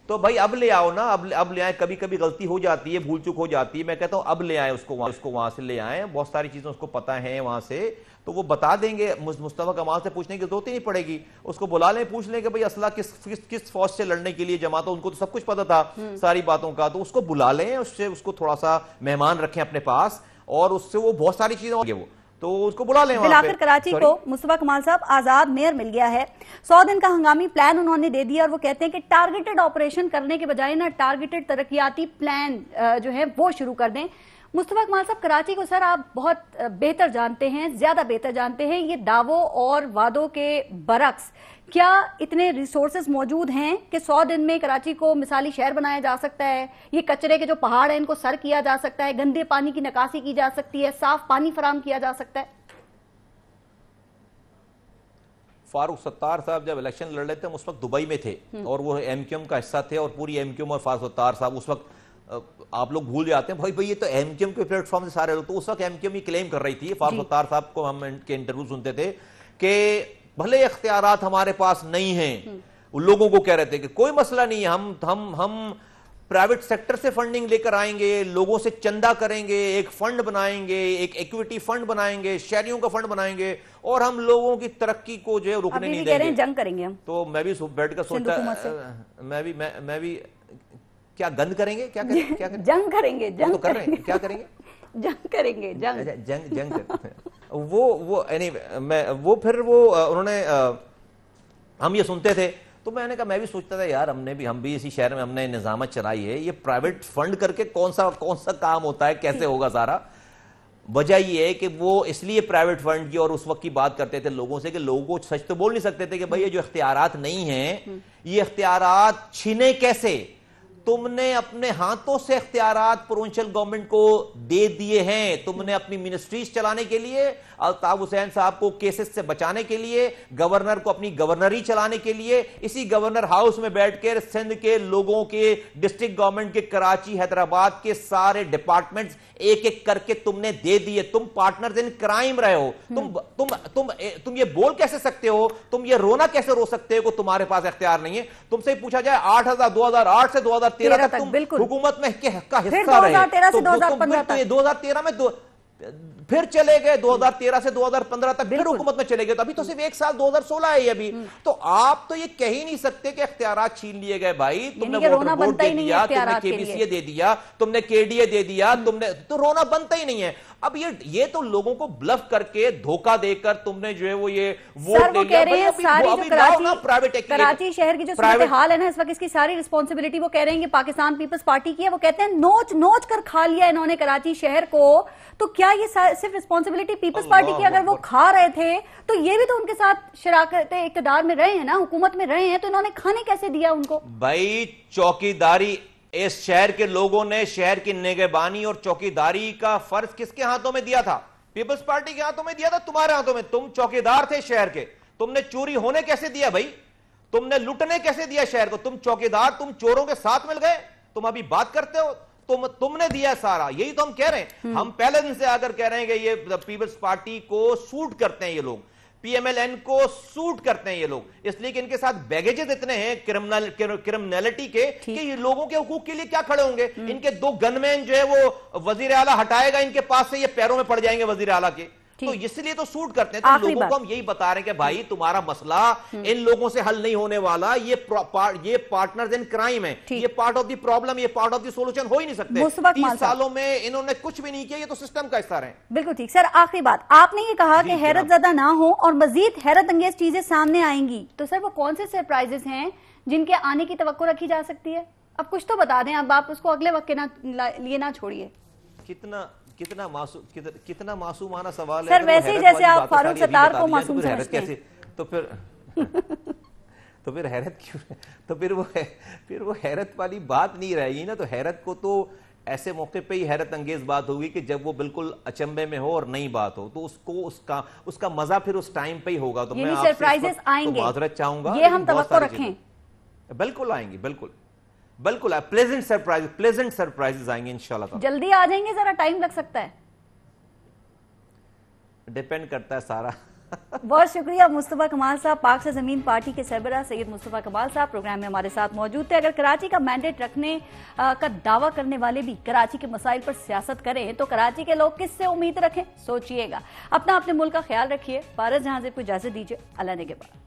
तो भाई अब ले आओ ना, अब ले आए। कभी कभी गलती हो जाती है, भूल चूक हो जाती है, मैं कहता हूं अब ले आए उसको वहां से ले आए। बहुत सारी चीजें उसको पता है वहां से, तो वो बता देंगे। मुस्तफा कमाल से पूछने की जरूरत ही नहीं पड़ेगी, उसको बुला लें, पूछ लें कि भाई असला किस फौज से लड़ने के लिए जमा था। उनको तो सब कुछ पता था सारी बातों का, तो उसको बुला लें, उससे उसको थोड़ा सा मेहमान रखें अपने पास और उससे वो बहुत सारी चीजें होंगी, वो तो उसको बुला लें। बिलाकर कराची को मुस्तफा कमाल साहब आजाद मेयर मिल गया है। 100 दिन का हंगामी प्लान उन्होंने दे दिया और वो कहते हैं कि टारगेटेड ऑपरेशन करने के बजाय ना टारगेटेड तरक्याती प्लान जो है वो शुरू कर दें। मुस्तफा कमाल साहब, कराची को सर आप बहुत बेहतर जानते हैं, ज्यादा बेहतर जानते हैं। ये दावों और वादों के बरक्स क्या इतने रिसोर्सेज मौजूद हैं कि 100 दिन में कराची को मिसाली शहर बनाया जा सकता है? ये कचरे के जो पहाड़ हैं इनको सर किया जा सकता है, गंदे पानी की निकासी की जा सकती है, साफ पानी फराम किया जा सकता है? फारूक सत्तार साहब जब इलेक्शन लड़ रहे थे उस वक्त दुबई में थे और वो एमक्यूएम का हिस्सा थे और पूरी एमक्यूएम और फारूक सत्तार साहब उस वक्त, आप लोग भूल जाते हैं भाई ये तो एमक्यूएम के प्लेटफॉर्म से सारे लोग, तो उस वक्त एमक्यूएम ही क्लेम कर रही थी। फारूक सत्तार साहब को हम के इंटरव्यू सुनते थे कि भले इख्तियारात हमारे पास नहीं हैं, उन लोगों को कह रहे थे कि कोई मसला नहीं है, हम प्राइवेट सेक्टर से फंडिंग लेकर आएंगे, लोगों से चंदा करेंगे, एक फंड बनाएंगे, एक इक्विटी फंड बनाएंगे, शहरियों का फंड बनाएंगे और हम लोगों की तरक्की को जो है रुकने नहीं देंगे, जंग करेंगे हम। तो मैं भी बैठ कर सोचता, मैं भी क्या गंद करेंगे, क्या करेंगे? जंग करेंगे, जंग तो कर रहे हैं, क्या करेंगे? जंग करेंगे, जंग वो फिर उन्होंने, हम ये सुनते थे तो मैंने कहा, मैं भी सोचता था यार हम भी इसी शहर में हमने निजामत चलाई है, ये प्राइवेट फंड करके कौन सा काम होता है, कैसे होगा सारा। वजह ये है कि वो इसलिए प्राइवेट फंड की और उस वक्त की बात करते थे लोगों से कि लोगों को सच तो बोल नहीं सकते थे कि भाई ये जो इख्तियारात नहीं है, ये इख्तियारात छीने कैसे? तुमने अपने हाथों से इख्तियारात प्रोविंशियल गवर्नमेंट को दे दिए हैं, तुमने अपनी मिनिस्ट्रीज चलाने के लिए, अल्ताफ हुसैन साहब को केसेस से बचाने के लिए, गवर्नर को अपनी गवर्नरी चलाने के लिए, इसी गवर्नर हाउस में बैठकर सिंध के लोगों के, डिस्ट्रिक्ट गवर्नमेंट के, कराची हैदराबाद के सारे डिपार्टमेंट्स एक एक करके तुमने दे दिए। तुम पार्टनर्स इन क्राइम रहे हो। तुम ये बोल कैसे सकते हो, तुम ये रोना कैसे रो सकते हो कि तुम्हारे पास इख्तियार नहीं है? तुमसे पूछा जाए 2008 से 2013 तक तुम हुकूमत में का हिस्सा रहे, 2013 से 2015 तक, 2013 में फिर चले गए, 2013 से 2015 तक फिर हुकूमत में चले गए, तो अभी तो सिर्फ एक साल 2016 है अभी। तो आप तो ये कह ही नहीं सकते कि इख्तियारात छीन लिए गए भाई। तुमने वाटर बोर्ड दे दिया, तुमने केबीसीए दे दिया, तुमने केडीए दे दिया, तुमने तो रोना बनता ही नहीं है। अब ये तो लोगों को ब्लफ करके, धोखा देकर तुमने जो है वो ये वोट ले लिया। कराची शहर की जो सूरत हाल है ना इस वक्त, इसकी सारी रिस्पॉन्सिबिलिटी वो कह रहे हैं कि पाकिस्तान पीपल्स पार्टी की है। वो कहते हैं नोच नोच कर खा लिया इन्होंने कराची शहर को। तो क्या ये सिर्फ रिस्पॉन्सिबिलिटी पीपल्स पार्टी की? अगर वो खा रहे थे तो ये भी तो उनके साथ शराकत इक़्तिदार में रहे हैं ना, हुकूमत में रहे हैं, तो इन्होंने खाने कैसे दिया उनको? भाई चौकीदारी इस शहर के लोगों ने शहर की निगहबानी और चौकीदारी का फर्ज किसके हाथों में दिया था? पीपल्स पार्टी के हाथों में दिया था, तुम्हारे हाथों में। तुम चौकीदार थे शहर के। तुमने चोरी होने कैसे दिया भाई? तुमने लुटने कैसे दिया शहर को? तुम चौकीदार, तुम चोरों के साथ मिल गए। तुम अभी बात करते हो, तुमने दिया सारा। यही तो हम कह रहे हैं। हम पहले दिन से आकर कह रहे हैं कि ये पीपल्स पार्टी को सूट करते हैं ये लोग, पीएमएलएन को सूट करते हैं ये लोग, इसलिए कि इनके साथ बैगेजेस इतने हैं क्रिमिनलिटी के कि ये लोगों के हुकूक के लिए क्या खड़े होंगे। इनके 2 गनमैन जो है वो वजीर आला हटाएगा इनके पास से, ये पैरों में पड़ जाएंगे वजीर आला के। तो इसलिए तो सूट करते हैं। तो लोगों को हम यही बता रहे हैं कि भाई तुम्हारा मसला इन लोगों से हल नहीं होने वाला। ये पार्टनर्स इन क्राइम है, ये पार्ट ऑफ द प्रॉब्लम, ये पार्ट ऑफ द सॉल्यूशन हो ही नहीं सकते। 30 सालों में इन्होंने कुछ भी नहीं किया, ये तो सिस्टम का हिस्सा रहे। बिल्कुल ठीक। सर आखिरी बात, आपने ये कहा कि हैरत ज़दा ना हो और मजीद हैरत अंगेज चीजें सामने आएंगी, तो सर वो कौन से सरप्राइजेस हैं जिनके आने की तवक्को रखी जा सकती है? अब कुछ तो बता दें, अब आप उसको अगले वक्त के लिए ना छोड़िए। कितना मासूमाना सवाल है सर। वैसे ही जैसे आप फारूक सत्तार को मासूम समझते हैं, तो फिर हैरत क्यों? तो फिर वो हैरत वाली बात नहीं रहेगी ना। तो हैरत को तो ऐसे मौके पे ही हैरत अंगेज बात होगी कि जब वो बिल्कुल अचंभे में हो और नई बात हो, तो उसका मजा फिर उस टाइम पे ही होगा। तो मैं आपसे सरप्राइजेस आएंगे, माजरत चाहूंगा, ये हम तवक्को रखें। बिल्कुल आएंगी, बिल्कुल प्लेजेंट सरप्राइजेस आएंगे इंशाल्लाह। जल्दी आ जाएंगे, जरा टाइम लग सकता है, डिपेंड करता है सारा। बहुत शुक्रिया मुस्तफा कमाल साहब, पाक से जमीन पार्टी के सरबराह सैयद मुस्तफा कमाल साहब प्रोग्राम में हमारे साथ मौजूद थे। अगर कराची का मैंडेट रखने का दावा करने वाले भी कराची के मसाइल पर सियासत करें तो कराची के लोग किससे उम्मीद रखें? सोचिएगा। अपना अपने मुल्क का ख्याल रखिए। पारस जहां से इजाजत दीजिए। अल्लाह ने के बाद।